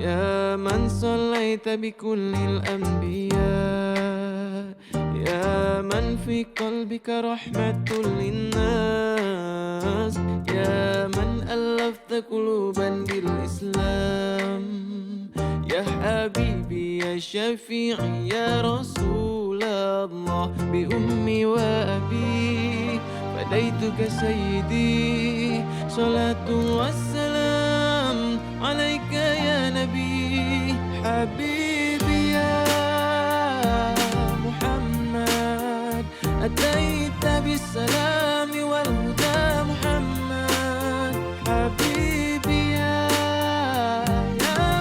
يا من صليت بكل الأنبياء، يا من في قلبك رحمة للناس، يا من ألفت قلوبا بالإسلام، يا حبيبي يا شفيعي يا رسول الله، بأمي وأبي فديتك سيدي، صلاة والسلام عليك يا نبي حبيبي يا محمد، أتيت بالسلام والهدى محمد حبيبي يا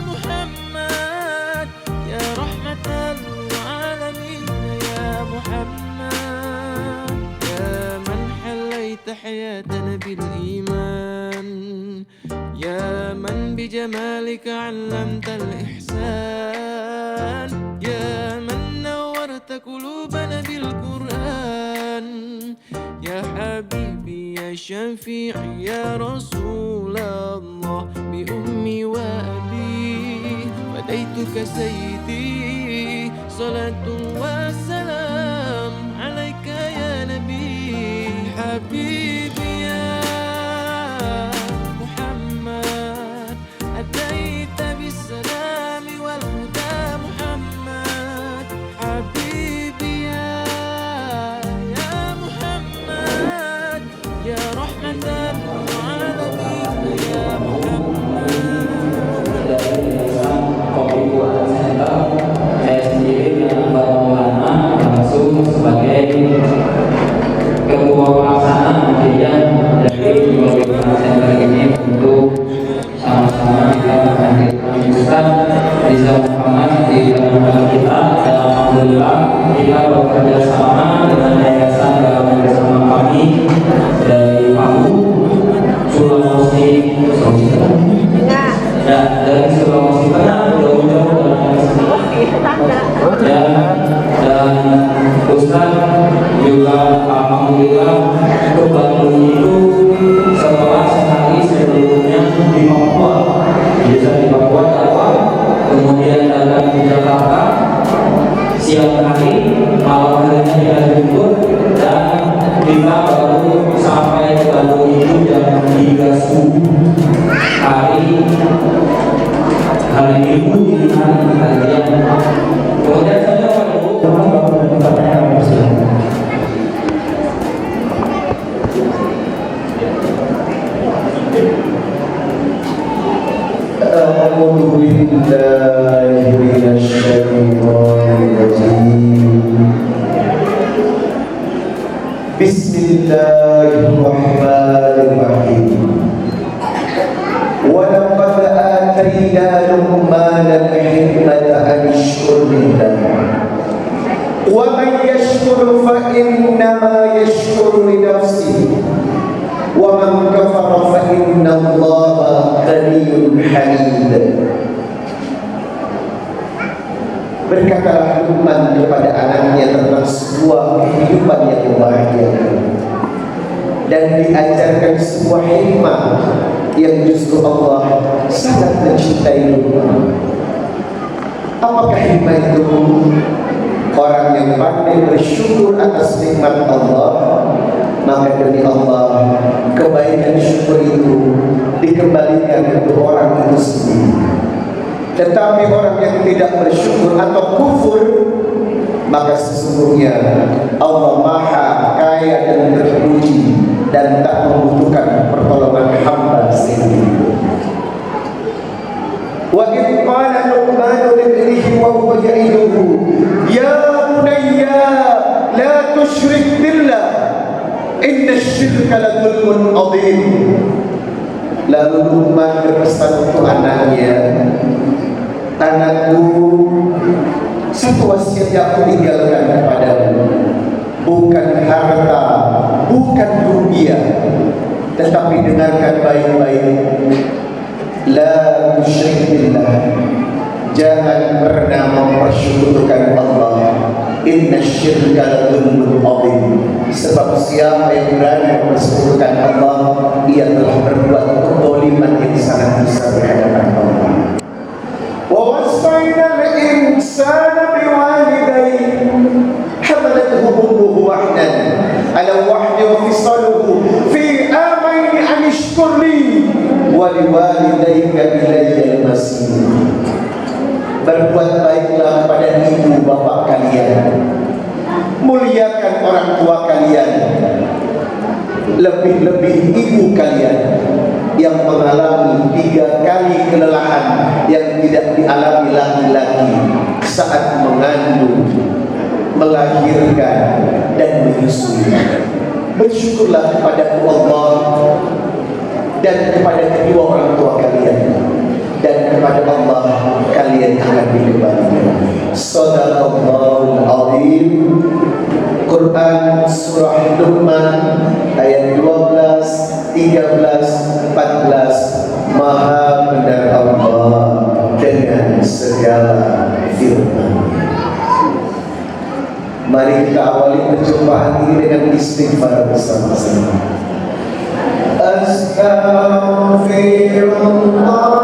محمد، يا رحمة العالمين يا محمد، يا من حليت حياتنا بالإيمان، يا من بجمالك علمت الإحسان، يا من نورت قلوبنا بالقرآن، يا حبيبي يا شفيعي يا رسول الله، بأمي وأبي فديتك سيدي، صلاة وسلام عليك يا نبي حبيبي يا أتيت بالسلام والهدى محمد حبيبي يا محمد، يا رحمة العالمين يا محمد. Saya sendiri dengan para ulama langsung sebagai ketua pelaksana kajian dari Pondok Center ini untuk sama-sama kita menghadirkan Rizal Muhammad di tengah kita. Dan alhamdulillah kita bekerja sama dengan yayasan dalam bersama kami dari Palu, Sulawesi Tengah. Dan dari Sulawesi Tengah jauh-jauh dan Ustaz juga alhamdulillah ke Bandung itu setelah sehari sebelumnya di Papua, biasa di Papua dakwah, kemudian datang di Jakarta siang hari, malam harinya kita jemput, dan kita baru sampai ke Bandung itu jam 3 subuh hari Minggu di hari kajian. Kemudian saya أعوذ بالله من الشيطان الرجيم. بسم الله الرحمن الرحيم. ولقد آتينا لقمان الحكمة أن اشكر لله ومن يشكر فإنما يشكر لنفسه ومن كفر فإن الله غني حميد. Berkatalah Luqman kepada anaknya tentang sebuah kehidupan yang membahagiakan, dan diajarkan sebuah hikmah yang justru Allah sangat mencintai Luqman. Apakah hikmah itu? Orang yang pandai bersyukur atas nikmat Allah, maka demi Allah kebaikan syukur itu dikembalikan untuk orang itu sendiri. Tetapi orang yang tidak bersyukur atau kufur, maka sesungguhnya Allah Maha Kaya dan terpuji dan tak membutuhkan pertolongan hamba sendiri. Wa idh qala Luqman libnihi wa huwa ya'iduhu ya bunayya la tusyrik billah inna syirka la dzulmun adzim. Lalu Luqman berpesan untuk anaknya, anakku, satu wasiat yang aku tinggalkan kepadamu, bukan harta, bukan rupiah, tetapi dengarkan baik-baik. La tusyrik billah, jangan pernah mempersekutukan Allah. Inna syirka la dzulmun adzim, sebab siapa yang berani mempersekutukan Allah, ia telah berbuat kezaliman yang sangat besar di hadapan Allah. insana biwalidayhi hamalathu ummuhu wahnan ala wahdi wa fisaluhu fi amaini an ishkur li wa liwalidayka ilayya al-masir. Berbuat baiklah pada ibu bapa kalian, muliakan orang tua kalian, lebih-lebih ibu kalian yang mengalami 3 kali kelelahan yang tidak dialami laki-laki saat mengandung, melahirkan, dan menyusui. Bersyukurlah kepada Allah dan kepada kedua orang tua kalian, dan kepada Allah kalian akan dikembalikan. Shadaqallahul azim. Quran surah Luqman ayat 12, 13, 14. Maha benar Allah dengan segala firman. Mari kita awali perjumpaan ini dengan istighfar bersama-sama. Astaghfirullah.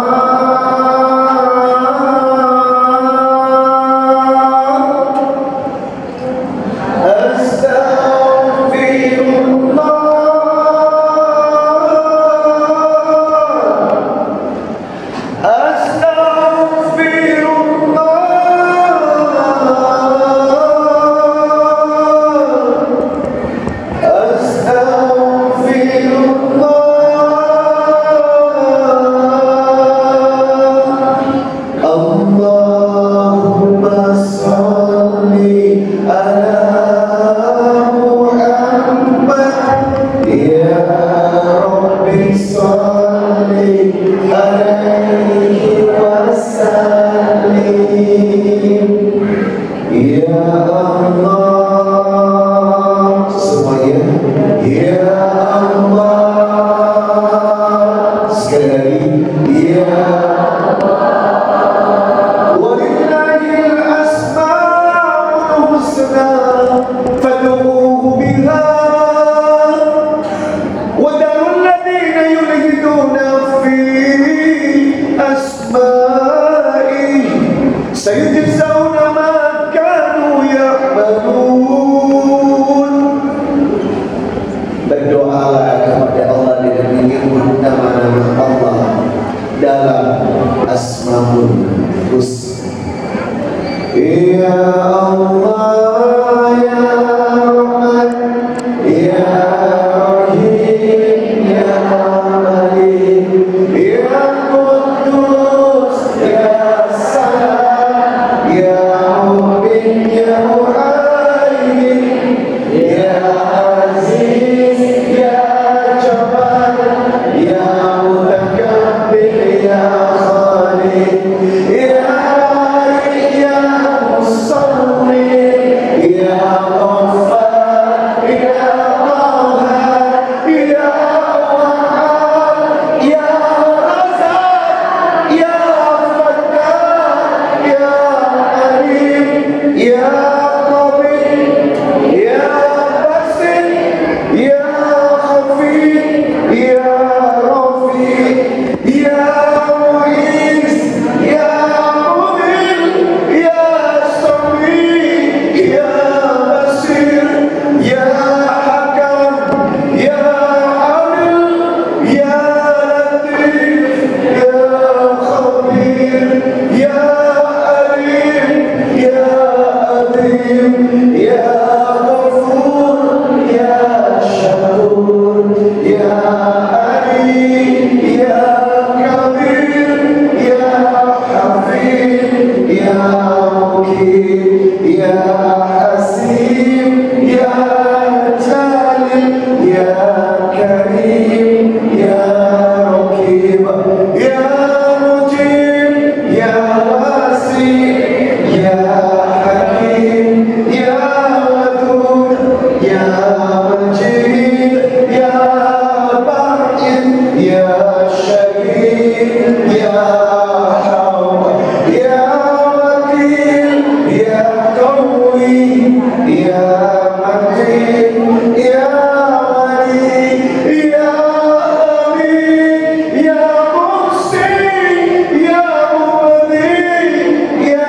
Berdoalah kepada Allah dengan menyebut nama-nama Allah dalam Asmaul Husna. Ya Allah, ya Rahman, ya Rahim, ya Malik, ya Qudus, ya Salam, ya Mu'min, ya Mu'aymin, ya Aziz, ya Jabbar, ya Mutakabbir, ya Khalid, ya Malik, ya Musawwir, ya Ghaffar, ya Qahhar, ya Wahhab, ya Razzaq, ya Fattah, ya Alim, ya Qabil, ya Basir, ya Khafi, ya Rafi, ya Mu'iz, ya Mudil, ya Sami, ya Basir, ya Hakam, ya Adil, ya Latif, ya Khabir, ya Alim, ya Adim, ya Ghafur, ya Syakur, ya Ali, ya Kabir, ya Hafid, ya Mukir, ya Hasib, ya Jalil, ya Karim, ya Raqib, ya Mujib, ya Wasi, ya Hakim, ya Wadud, ya Majid, ya Ba'id, ya Syahid, ya Hawwa, ya Wakil, ya Qawi, ya Matin, ya Wali, ya Amin, ya Muhsin, ya Mubdi, ya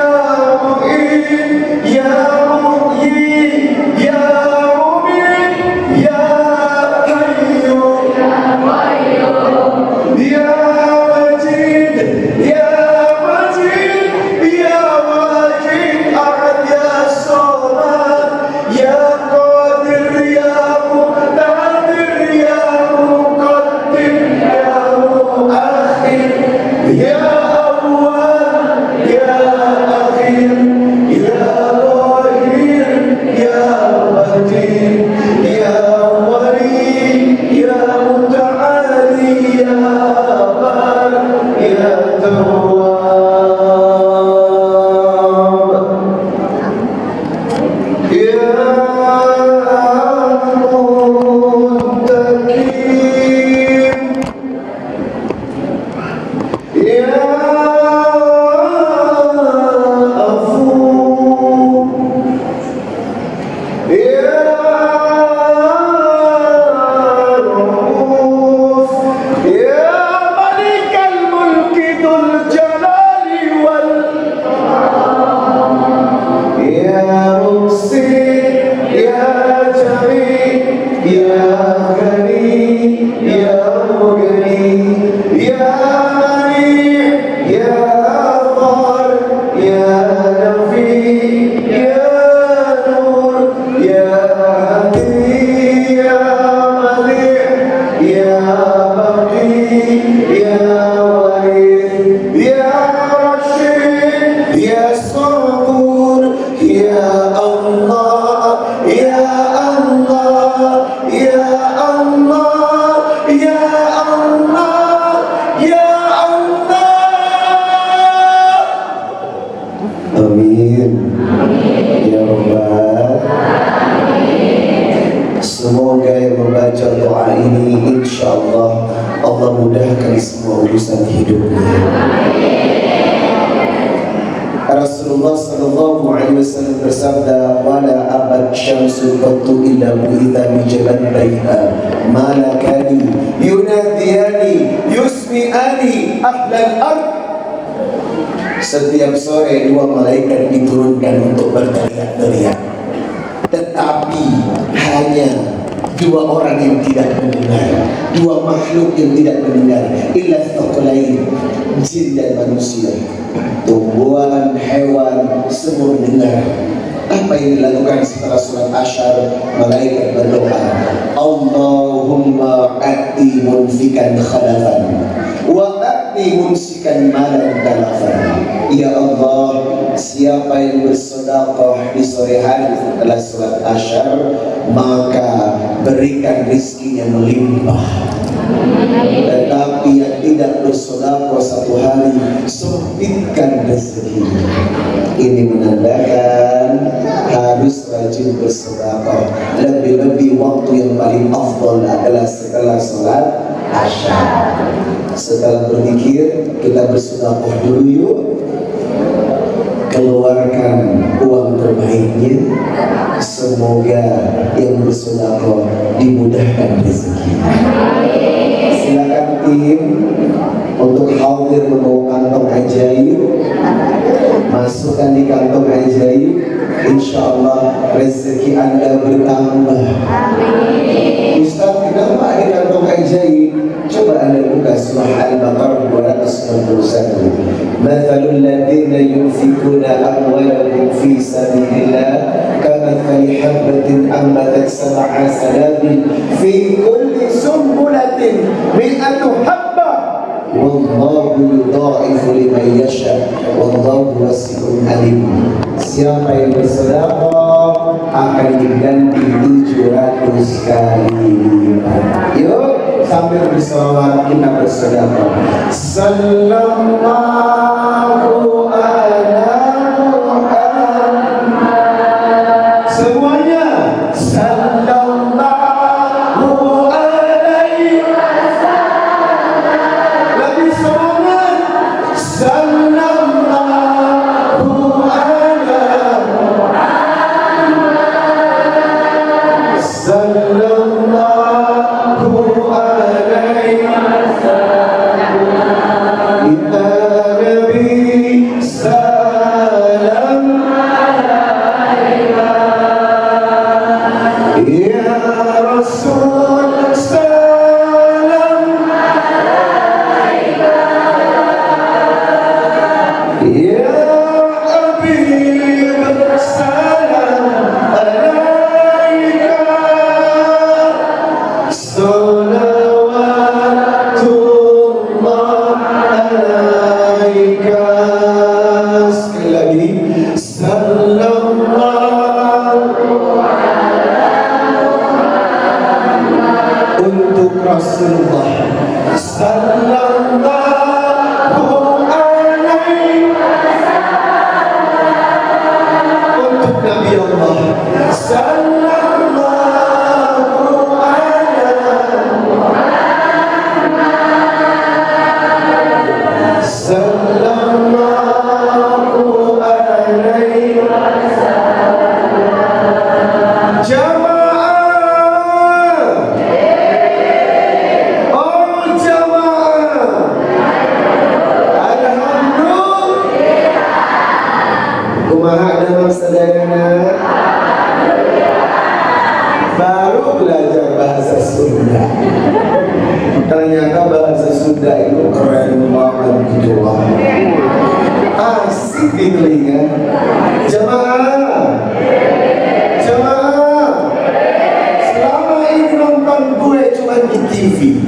Baqi, Ya Warith, Ya Rashid, Ya Sabur, Ya Allah, Ya Allah, Ya Allah, Ya Allah, Ya Allah. Amin. Ya Rabbal. Semoga yang membaca doa ini insyaallah Allah mudahkan semua urusan hidupnya. Rasulullah sallallahu alaihi wasallam bersabda, "Wala abad syamsu qattu illa bu'itha bi jabal bai'a malakani yunadiyani yusmi'ani ahlal ard." Setiap sore dua malaikat diturunkan untuk berteriak-teriak, tetapi hanya dua orang yang tidak mendengar, dua makhluk yang tidak mendengar, illa thaqalain, jin dan manusia. Tumbuhan, hewan, semua mendengar. Apa yang dilakukan setelah surat Asyar? Malaikat berdoa, Allahumma a'ti munfikan khalafan wa a'ti mumsikan malan talafan. Ya Allah, siapa yang bersedekah di sore hari setelah surat Asyar, maka berikan rizkinya melimpah. Tetapi yang tidak bersedekah satu hari, sempitkan rezeki. Ini menandakan harus rajin bersedekah. Lebih-lebih waktu yang paling afdal adalah setelah sholat Asyar. Setelah berzikir, kita bersedekah dulu yuk. Keluarkan uang terbaiknya. Semoga yang bersedekah dimudahkan rezeki. Silakan tim untuk hadir membawa kantong ajaib, masukkan di kantong ajaib. Insyaallah rezeki Anda bertambah. Ustaz, kenapa ada kantong ajaib? Coba Anda buka surah Al-Baqarah 261. Mathalul ladzina yunfikuna amwalahum fi sabilillah kamathali habbatin ambatat sab'a sanabil fi kulli sumbulatin mi'atu habbah wallahu yudha'ifu liman yasha wallahu wasi'un alim. Siapa yang bersedekah akan diganti 700 kali lipat. Yuk sambil bersolawat kita bersedekah. Sallallahu ala Muhammad. Semuanya sallallahu alaihi wasallam. Lebih semangat. Sallallahu ala Muhammad. Sallallahu alaihi wasallam. Ya Nabi salam alaika, ya Rasul salam alaika, ya Habib salam alaika. Salawatullah alaika. Sekali lagi, sallallahu untuk Rasulullah, sallallahu alaihi wasallam untuk Nabi Allah, sallallahu alaihi sallallahu alaihi wasallam. Jamaah, oh jamaah, alhamdulillah. Kumaha dalam sedayana? Baru belajar bahasa Sunda. Ternyata bahasa Sunda itu keren banget gitu loh. Asik di telinga. Jamaah, jamaah, selama ini nonton gue cuma di TV,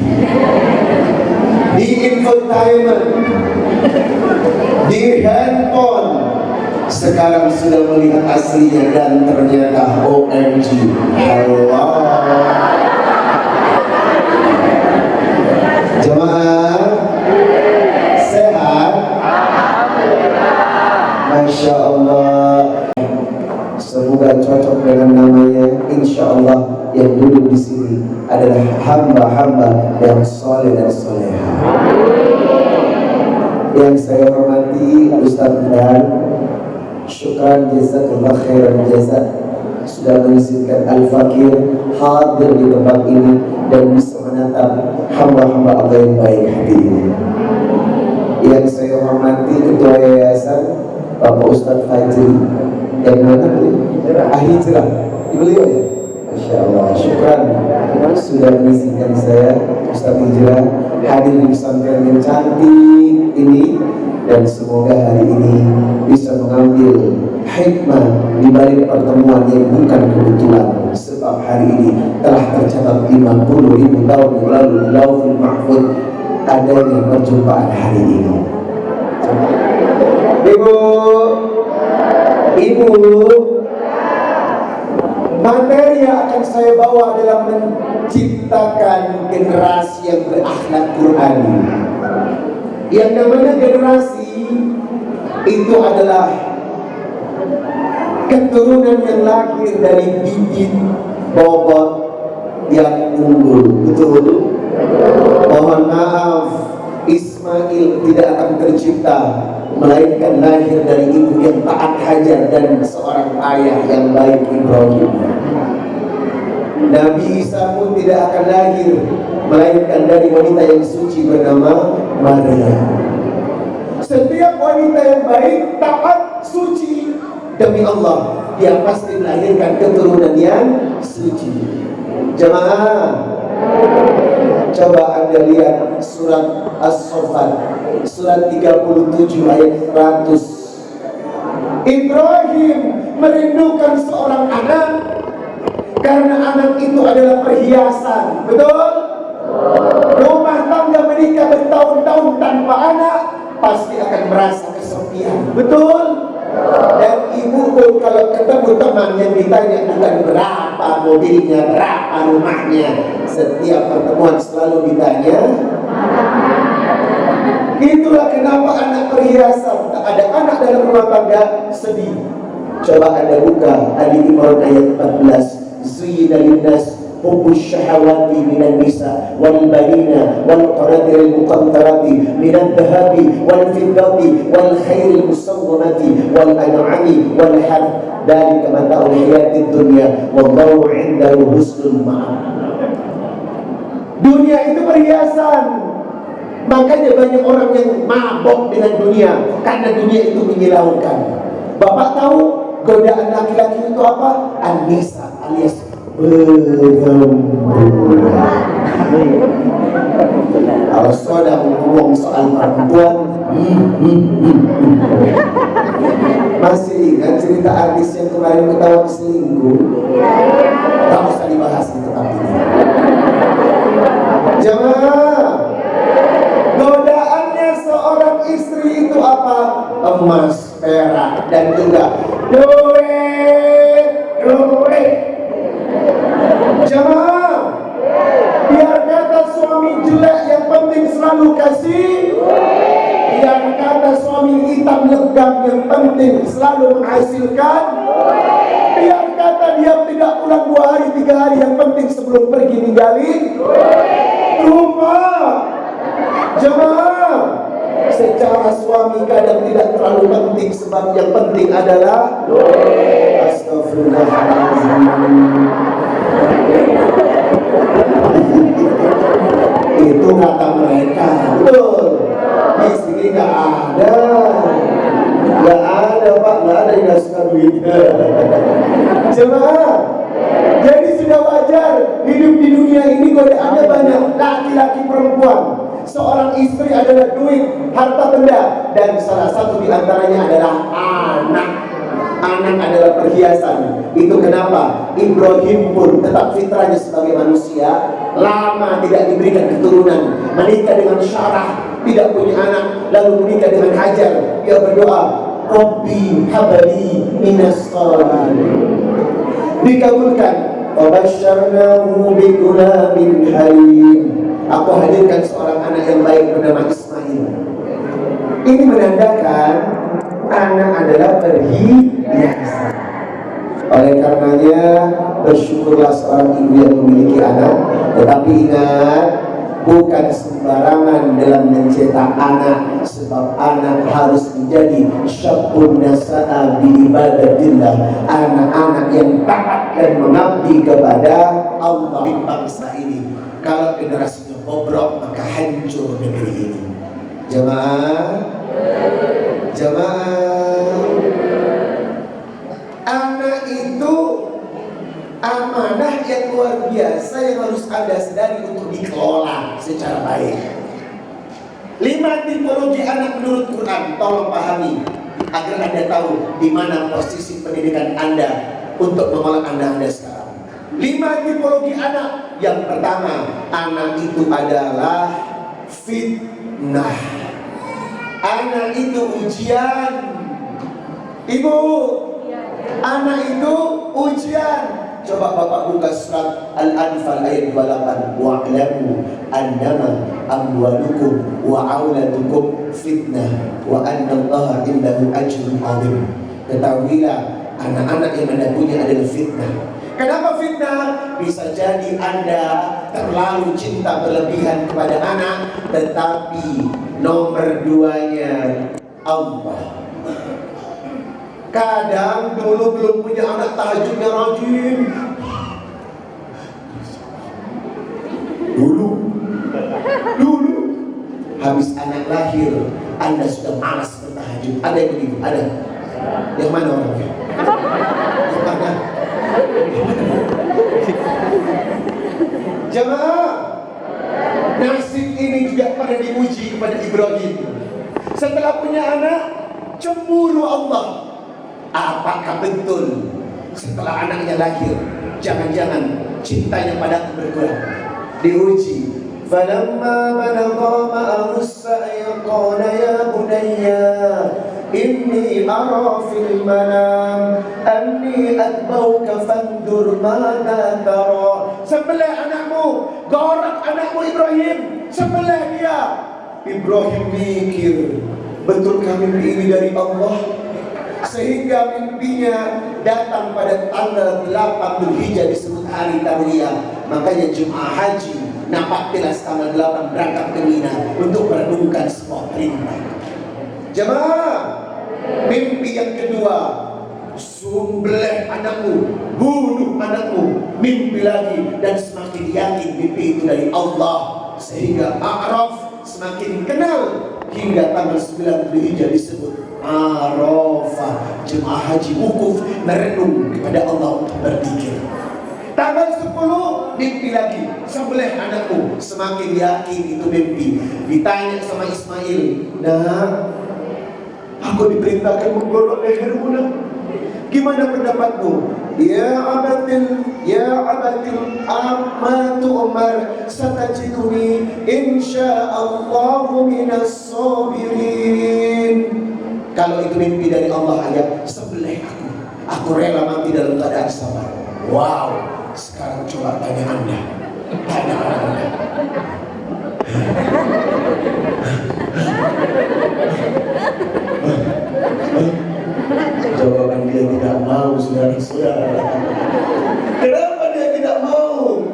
di infotainment, di handphone. Sekarang sudah melihat aslinya dan ternyata OMG, Allah. Jemaah sehat? Masya Allah. Semoga cocok dengan namanya. Insya Allah yang duduk di sini adalah hamba-hamba yang soleh dan soleha. Yang saya hormati Ustaz Dan, syukran jazakallah khairan jazak sudah mengizinkan Al-Fakir hadir di tempat ini dan bisa menatap hamba-hamba Allah yang baik hati ini. Yang saya hormati Ketua Yayasan Bapak Ustaz Fajri yang mana ahli cerah di beliau ya. Masya Allah, syukran sudah mengizinkan saya Ustaz Hijrah hadir di pesantren yang cantik ini, dan semoga hari ini bisa mengambil hikmah di balik pertemuan yang bukan kebetulan, sebab hari ini telah tercatat 50.000 tahun yang lalu di Lauhul Mahfuz adanya perjumpaan hari ini. Ibu, materi yang akan saya bawa adalah menciptakan generasi yang berakhlak Qur'ani. Yang namanya generasi itu adalah keturunan yang lahir dari bibit bobot yang unggul. Betul? Mohon maaf, Ismail tidak akan tercipta melainkan lahir dari ibu yang taat Hajar dan seorang ayah yang baik, Ibrahim. Nabi Isa pun tidak akan lahir melainkan dari wanita yang suci bernama Maria. Setiap wanita yang baik, taat, suci, demi Allah dia pasti melahirkan keturunan yang suci. Jemaah, coba Anda lihat surat As-Saffat, surat 37 ayat 100. Ibrahim merindukan seorang anak karena anak itu adalah perhiasan. Betul? Rumah tangga menikah bertahun-tahun tanpa anak pasti akan merasa kesepian. Betul? Dan ibu pun kalau ketemu teman yang ditanya bukan berapa mobilnya, berapa rumahnya, setiap pertemuan selalu ditanya. Itulah kenapa anak perhiasan. Tak ada anak dalam rumah tangga, sedih. Coba Anda buka Ali Imran ayat 14. Zuyyina linnas hubbus syahawati minan nisa wal banina wal qanatiril muqantarati minad dhahabi wal fiddati wal khairil musawwamati wal an'ami wal harth dzalika mata'ul hayatid dunya wallahu 'indahu husnul ma'ab. Dunia itu perhiasan. Makanya banyak orang yang mabok dengan dunia karena dunia itu menyilaukan. Bapak tahu godaan laki-laki itu apa? An-nisa alias bergembira. Kalau sudah ngomong soal perempuan, masih ingat cerita artis yang kemarin ketahuan selingkuh? Tak usah dibahas di tempat ini. Jemaah, godaannya seorang istri itu apa? Emas, perak, dan juga duit. Jemaah, biar kata suami jelek yang penting selalu kasih. Biar kata suami hitam legam yang penting selalu menghasilkan. Biar kata dia tidak pulang 2 hari 3 hari yang penting sebelum pergi ninggalin rumah. Jemaah, secara suami kadang tidak terlalu penting, sebab yang penting adalah astagfirullahaladzim. Itu kata mereka. Betul. Di sini nggak ada. Nggak ada Pak, nggak ada yang nggak suka duit. Jemaah, jadi sudah wajar hidup di dunia ini godaannya banyak, laki-laki perempuan. Seorang istri adalah duit, harta benda, dan salah satu di antaranya adalah anak. Anak adalah perhiasan. Itu kenapa Ibrahim pun tetap fitrahnya sebagai manusia, lama tidak diberikan keturunan, menikah dengan Sarah, tidak punya anak, lalu menikah dengan Hajar. Dia berdoa, Rabbi habli minas shalihin. Dikabulkan. Wabasyarnahu bigulamin halim. Aku hadirkan seorang anak yang baik bernama Ismail. Ini menandakan anak adalah perhiasan. Oleh karenanya bersyukurlah seorang ibu yang memiliki anak. Tetapi ingat, bukan sembarangan dalam mencetak anak, sebab anak harus menjadi syabun nasa'a bi ibadatillah, anak-anak yang taat dan mengabdi kepada Allah. Di bangsa ini, kalau generasinya bobrok, maka hancur negeri ini. Jemaah, anak itu amanah yang luar biasa yang harus Anda sadari untuk dikelola secara baik. 5 tipologi anak menurut Quran, tolong pahami agar Anda tahu di mana posisi pendidikan Anda untuk mengolah Anda sekarang. 5 tipologi anak. Yang pertama, anak itu adalah fitnah. Anak itu ujian. Ibu, anak itu ujian. Coba Bapak buka surat Al-Anfal ayat 28. Wa'lamu annama amwalukum wa auladukum fitnah wa annallaha indahu ajrun 'azim. Ketahuilah, anak-anak yang Anda punya adalah fitnah. Kenapa fitnah? Bisa jadi Anda terlalu cinta berlebihan kepada anak, tetapi nomor 2-nya Allah. Kadang dulu belum punya anak tahajudnya rajin. Dulu habis anak lahir, Anda sudah malas bertahajud. Ada yang begitu? Ada? Yang mana orangnya? Yang mana? Jemaah, nasib ini juga pada diuji kepada Ibrahim. Setelah punya anak, cemburu Allah. Apakah betul setelah anaknya lahir, jangan-jangan cintanya padaku berkurang? Diuji. Falamma balagha ma'ahu as-sa'ya qala ya bunayya inni ara fil manam anni atbauka fandur madza tara. Sembelih anakmu, gorak anakmu Ibrahim, sembelih dia. Ibrahim mikir, betulkah mimpi ini dari Allah? Sehingga mimpinya datang pada tanggal 8 Dzulhijjah, disebut hari tarwiyah. Makanya jemaah haji nampak jelas tanggal 8 berangkat ke Mina untuk merenungkan sebuah perintah. Jemaah, mimpi yang kedua, sembelih anakmu, bunuh anakmu. Mimpi lagi, dan semakin yakin mimpi itu dari Allah, sehingga A'raf semakin kenal hingga tanggal 9 Dzulhijjah disebut Arafah. Jemaah haji wukuf merenung kepada Allah untuk berzikir. Tanggal 10 mimpi lagi, sembelih anakku. Semakin yakin itu mimpi. Ditanya sama Ismail, nah, aku diperintahkan menggorok lehermu, nak. Gimana pendapatmu? Ya abatil amma tu'mar satajiduni insyaallahu minas sabirin. Kalau itu mimpi dari Allah, ayat sembelih aku rela mati dalam keadaan sabar. Wow, sekarang coba tanya Anda, tanya Anda. Jawaban dia tidak mau, saudara-saudara. Kenapa dia tidak mau?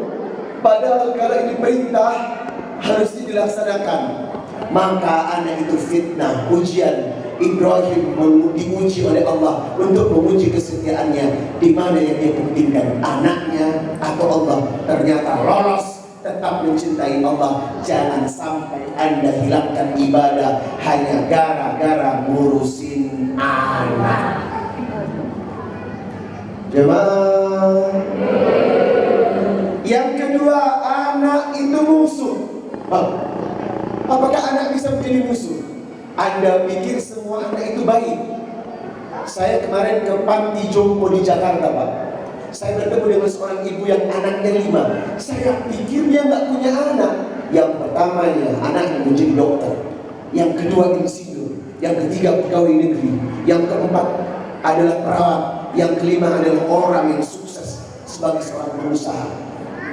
Padahal kalau ini perintah harus dilaksanakan. Maka anak itu fitnah, ujian. Ibrahim diuji oleh Allah untuk menguji kesetiaannya. Di mana yang dia pentingkan, anaknya atau Allah? Ternyata lolos, tetap mencintai Allah. Jangan sampai Anda hilangkan ibadah hanya gara-gara ngurusin anak. Jemaah, yang kedua, anak itu musuh. Apakah anak bisa menjadi musuh? Anda pikir semua anak itu baik? Saya kemarin ke panti jompo di Jakarta, Pak. Saya bertemu dengan seorang ibu yang anaknya 5. Saya pikir dia nggak punya anak. Yang pertamanya anaknya menjadi dokter, yang kedua insinyur, yang ketiga pegawai negeri, yang keempat adalah perawat, yang kelima adalah orang yang sukses sebagai seorang pengusaha.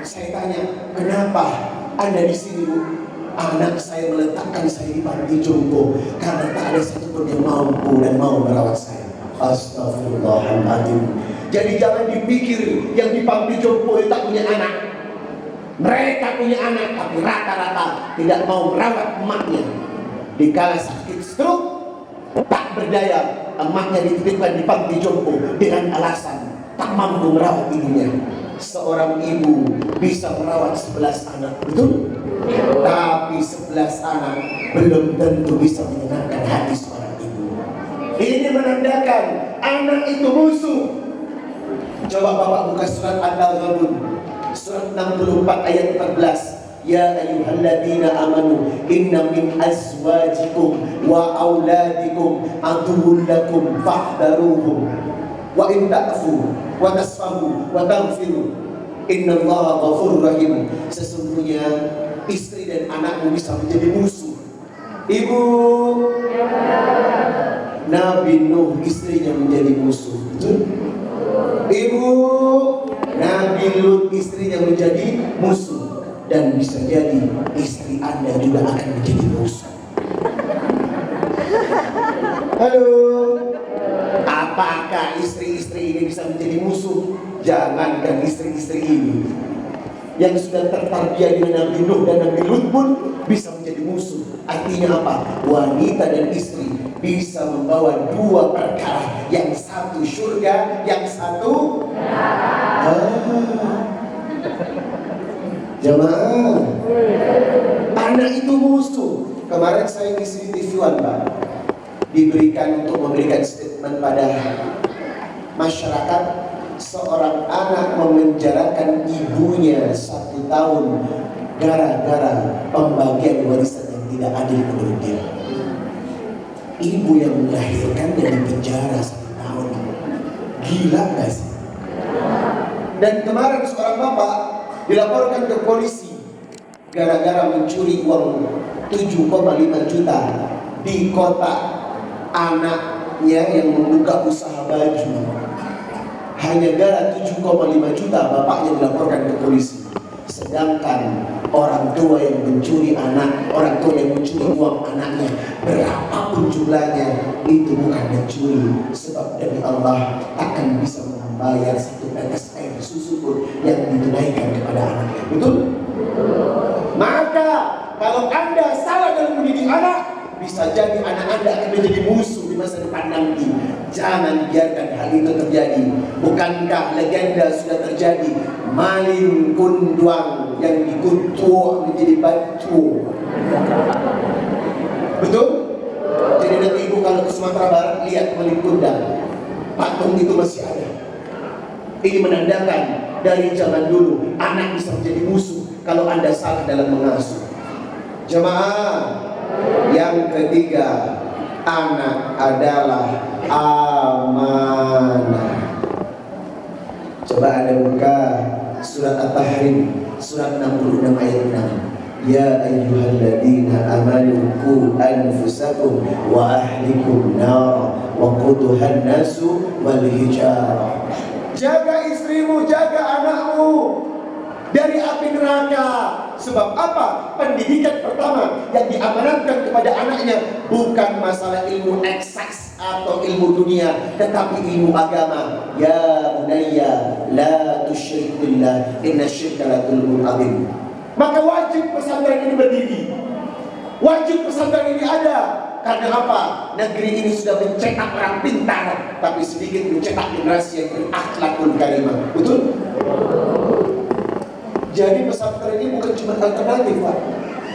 Saya tanya, kenapa Anda di sini, Bu? Anak saya meletakkan saya di panti jompo karena tak ada satupun yang mampu dan mau merawat saya. Astagfirullahaladzim. Jadi jangan dipikir yang di panti jompo itu tak punya anak. Mereka punya anak, tapi rata-rata tidak mau merawat emaknya. Dikala sakit stroke, tak berdaya, emaknya dititipkan di panti jompo dengan alasan tak mampu merawat ibunya. Seorang ibu bisa merawat 11 anak, betul? Tapi 11 anak belum tentu bisa menyenangkan hati seorang ibu. Ini menandakan anak itu musuh. Coba Bapak buka surat An-Taghabun, surat 64 ayat 14. Ya ayyuhalladzina amanu inna min azwajikum wa auladikum aduwwun lakum fahdharuhum wa in ta'fu wa tasfahu wa taghfiru innallaha ghafurur rahim. Sesungguhnya istri dan anakmu bisa menjadi musuh. Ibu, Nabi Nuh istrinya menjadi musuh, betul? Ibu, Nabi Lut istrinya menjadi musuh. Dan bisa jadi istri Anda juga akan menjadi musuh. Halo, apakah istri-istri ini bisa menjadi musuh? Jangankan istri-istri ini, yang sudah tertarbiyah dengan Nabi Nuh dan Nabi Lut pun bisa menjadi musuh. Artinya apa? Wanita dan istri bisa membawa dua perkara, yang satu surga, yang satu jamaah. Anak itu musuh. Kemarin saya ngisi TV One, Pak, diberikan untuk memberikan statement pada masyarakat. Seorang anak memenjarakan ibunya 1 tahun gara-gara pembagian warisan yang tidak adil menurut dia. Ibu yang melahirkan dan dipenjara 1 tahun. Gila gak sih? Dan kemarin seorang bapak dilaporkan ke polisi gara-gara mencuri uang 7,5 juta di kota anaknya yang membuka usaha baju. Hanya gara 7,5 juta bapaknya dilaporkan ke polisi. Sedangkan orang tua yang mencuri orang tua yang mencuri uang anaknya, berapapun jumlahnya, itu bukan mencuri. Sebab demi Allah takkan bisa membayar 1 tetes air susu pun yang ditunaikan kepada anaknya. Betul? Maka kalau Anda salah dalam mendidik anak, bisa jadi anak Anda akan menjadi musuh di masa depan nanti. Jangan biarkan hal itu terjadi. Bukankah legenda sudah terjadi? Maling kunduang yang dikutuk menjadi batu. Betul? Jadi nanti ibu kalau ke Sumatera Barat lihat maling kundang, patung itu masih ada. Ini menandakan dari zaman dulu anak bisa menjadi musuh kalau Anda salah dalam mengasuh. Jemaah, yang ketiga, anak adalah amanah. Coba Anda buka surat At-Tahrim, surat 66 ayat 6. Ya ayyuhalladzina amanu qu anfusakum wa ahlikum nar wa quduhan nasu wal hijarah. Jaga istrimu, jaga anakmu dari api neraka. Sebab apa? Pendidikan pertama yang diamanatkan kepada anaknya bukan masalah ilmu eksaks atau ilmu dunia, tetapi ilmu agama. Ya bunayya la tusyrik billah inna syirka la dzulmun adzim. Maka wajib pesantren ini berdiri. Wajib pesantren ini ada. Karena apa? Negeri ini sudah mencetak orang pintar, tapi sedikit mencetak generasi yang berakhlakul karimah. Betul? Jadi pesantren ini bukan cuma alternatif, Pak.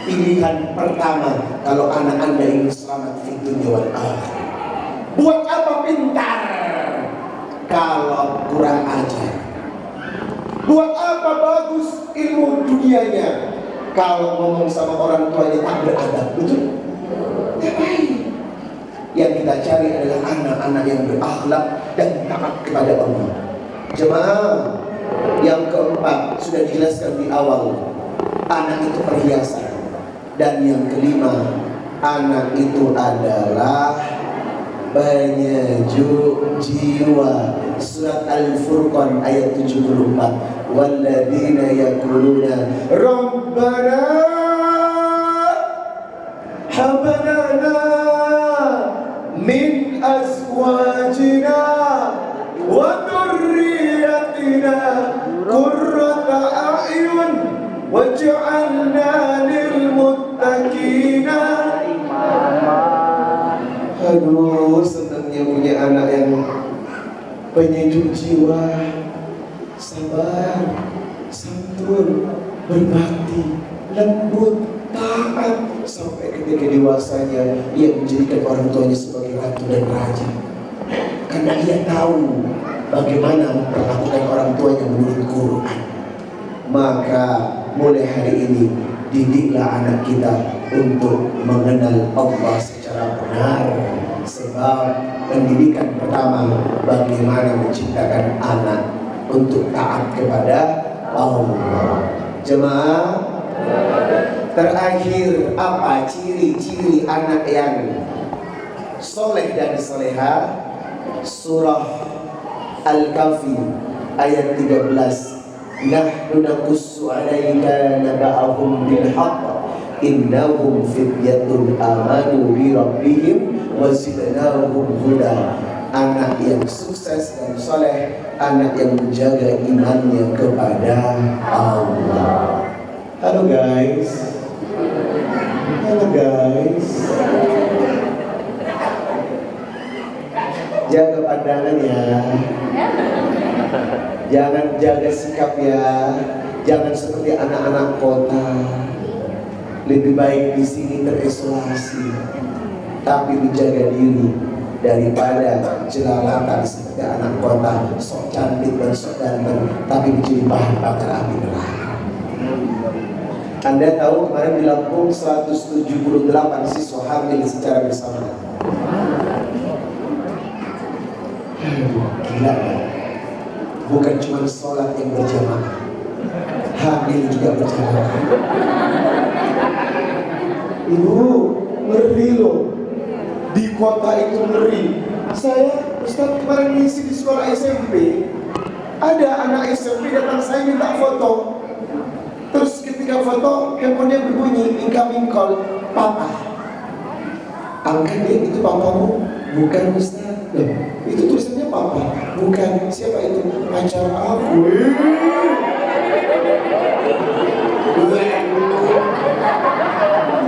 Pilihan pertama kalau anak Anda ingin selamat di dunia wal akhirah. Buat apa pintar kalau kurang ajar? Buat apa bagus ilmu dunianya kalau ngomong sama orang tuanya tak beradab? Betul? Ngapain? Yang kita cari adalah anak-anak yang berakhlak dan taat kepada Allah. Jemaah, yang keempat sudah dijelaskan di awal, anak itu perhiasan. Dan yang kelima, anak itu adalah penyejuk jiwa. Surat Al-Furqan ayat 74. Walladzina yaquluna Rabbana hab lana min azwajina wa dhurriyyatina qurrata a'yun waj'alna lil muttaqina imama. Aduh, senangnya punya anak yang penyejuk jiwa, sabar, santun, berbakti, lembut, taat, sampai ketika dewasanya ia menjadikan orang tuanya sebagai ratu dan raja. Karena ia tahu bagaimana memperlakukan orang tuanya menurut Quran. Maka mulai hari ini didiklah anak kita untuk mengenal Allah secara benar. Sebab pendidikan pertama bagaimana menciptakan anak untuk taat kepada Allah. Jemaah, terakhir, apa ciri-ciri anak yang soleh dan soleha? Surah Al-Kahfi ayat 13. Nahnu naqussu 'alaika naba'ahum bil haqq innahum fityatun amanu bi rabbihim wa zidnahum huda. Anak yang sukses dan soleh, anak yang menjaga imannya kepada Allah. Halo guys. Halo guys. Jaga pandangan ya. Jangan jaga sikap ya. Jangan seperti anak-anak kota. Lebih baik di sini terisolasi, tapi menjaga diri daripada jelalatan seperti anak kota, sok cantik dan sok ganteng, tapi menjadi bahan bakar api neraka. Anda tahu kemarin di Lampung 178 siswa hamil secara bersamaan. Gila kan? Bukan cuma sholat yang berjamaah, hamil juga berjamaah. Ibu, ngeri loh. Di kota itu ngeri. Saya, Ustaz, kemarin ngisi di sekolah SMP. Ada anak SMP datang saya minta foto. Terus ketika foto, handphonenya berbunyi, incoming call, papa. Angkat dia, itu papamu? Bukan Ustaz. Loh, itu tulisannya papa. Bukan, siapa itu? Pacar aku.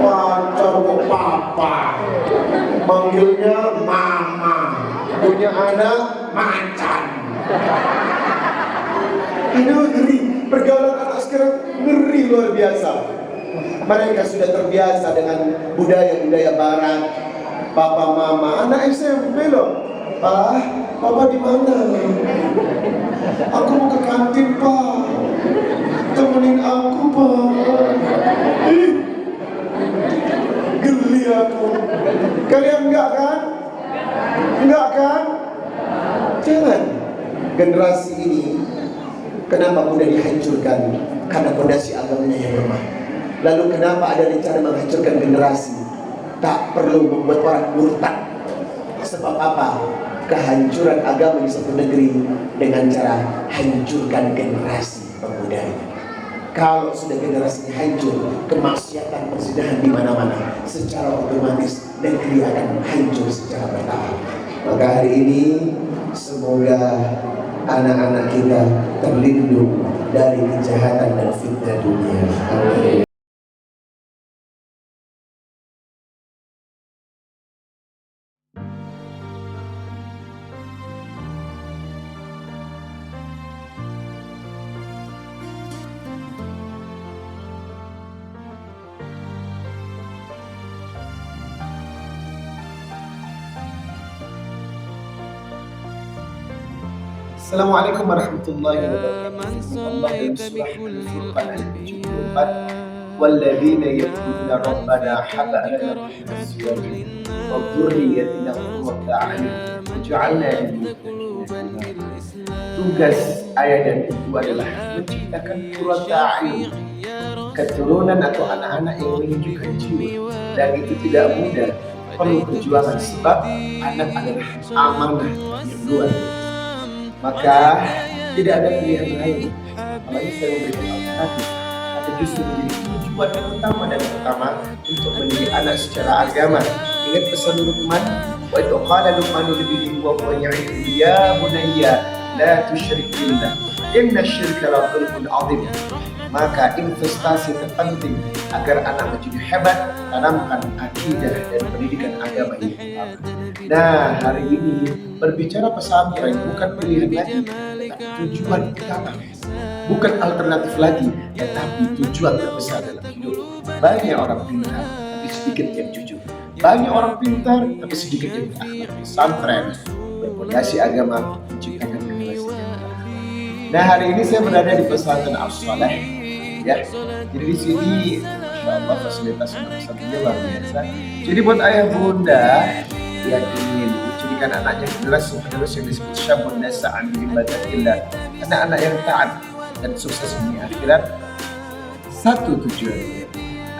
Pacar kok papa. Manggilnya mama. Punya anak macan. Aduh, ngeri. Pergaulan anak sekarang ngeri luar biasa. Mereka sudah terbiasa dengan budaya-budaya barat. Papa mama, anak SMP loh. Papa di mana? Aku mau ke kantin, Pak. Temenin aku, Pak. Ih, geli aku. Kalian enggak kan? Enggak kan? Jangan. Generasi ini kenapa mudah dihancurkan? Karena fondasi agamanya yang lemah. Lalu kenapa ada rencana menghancurkan generasi? Tak perlu membuat orang murtad. Sebab apa? Kehancuran agama di satu negeri dengan cara hancurkan generasi pemudanya. Kalau sudah generasinya hancur, kemaksiatan perzinahan di mana-mana, secara otomatis negeri akan hancur secara bertahap. Maka hari ini semoga anak-anak kita terlindung dari kejahatan dan fitnah dunia. Amin. Assalamualaikum warahmatullahi wabarakatuh. Allah dalam surah Al-Furqan ayat 74, walladzina yaquluna rabbana hab lana min azwajina wa dhurriyyatina qurrata a'yun waj'alna lil muttaqina imama. Tugas ayah dan ibu adalah menciptakan qurrata a'yun, keturunan atau anak-anak yang menunjukkan jiwa, dan itu tidak mudah, perlu perjuangan sebab anak adalah amanah yang luar biasa. Maka tidak ada pilihan lain, apalagi saya memberikan alternatif, tapi justru menjadi tujuan yang utama dan pertama untuk mendidik anak secara agama. Ingat pesan Luqman, wa itu qala Luqmanu libnihi wa huwa ya'iduhu ya bunayya la tusyrik billah inna syirka la dzulmun 'adzim. Maka investasi terpenting agar anak menjadi hebat, tanamkan akidah dan pendidikan agama yang utama. Nah, hari ini berbicara pesantren bukan pilihan lagi, tetapi tujuan utama, bukan alternatif lagi, tetapi tujuan terbesar dalam hidup. Banyak orang pintar, tapi sedikit yang jujur. Banyak orang pintar, tapi sedikit yang berakhlak. Pesantren berfondasi agama, menciptakan generasi yang baik. Nah, hari ini saya berada di pesantren As-Saleh. Ya, jadi di sini, Masya Allah, fasilitas pesantrennya luar biasa. Jadi buat ayah bunda yang ingin menjadikan anaknya generasi penerus yang disebut syabun nasa'an bi ibadatillah, anak-anak yang taat dan sukses di akhirat, satu tujuan,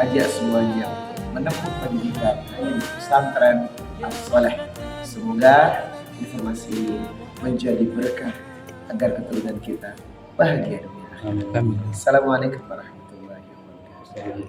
ajak semuanya menempuh pendidikan hanya di pesantren As-Saleh. Semoga informasi ini menjadi berkah agar keturunan kita bahagia dunia. Amin. Assalamualaikum warahmatullahi wabarakatuh.